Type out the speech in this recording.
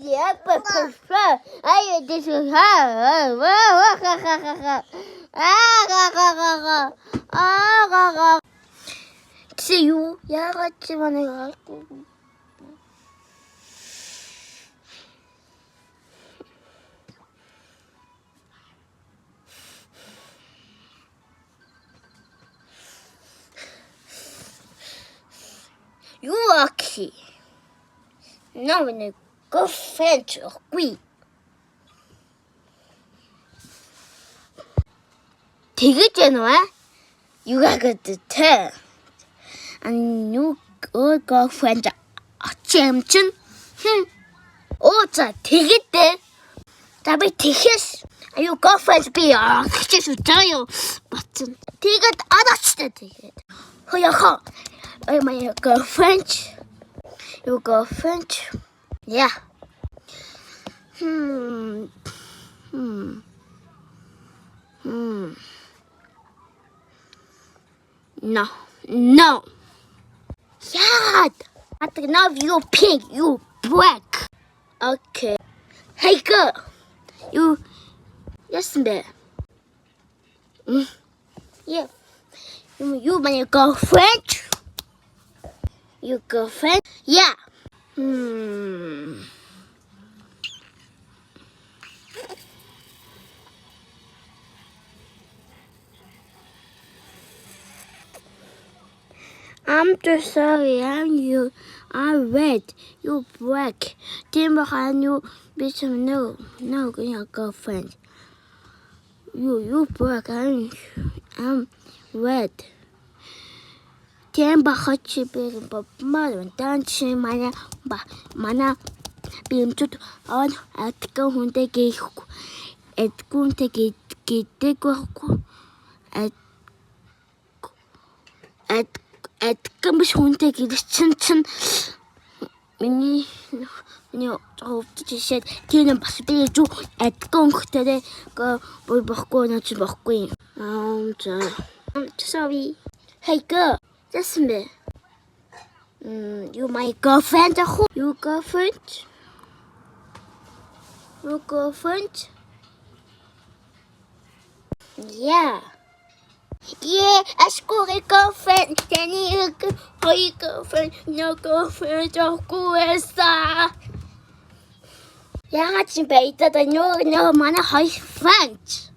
Yeah, but I this is See you. 야같지만 해가. 유아키. 나는 girlfriend quick. 되겠잖아. You got the tell. And you girlfriend 잼춘. 자 되겠대. 답이 되겠어. You girlfriend be 그치 좋아요. 맞든 되겠 알았지 되겠. 허야허. My girlfriend. Your girlfriend. Yeah. No. Yeah. I think now you pink, you black. Okay. Hey girl. You. Yes, man. Yeah. You my girlfriend? Your girlfriend? Yeah. I'm too sorry. I'm red. You black. Timber and you bitch. No, your girlfriend. You black. I'm red. Timber 같이 비는 법만 단치 마냐 비음chút on atkan hunde기 atkunte기 기대고 atkan биш hunde기 чин миний жишээ тийм бас би юу atkan хөтөдөө бой бохгүй наач бохгүй sorry. Hey girl. That's me. You my girlfriend? Your girlfriend? Your girlfriend? Yeah. Yeah, I scored a girlfriend. Then you girlfriend. No girlfriend. Yeah, I just made that. No, man, I have friends.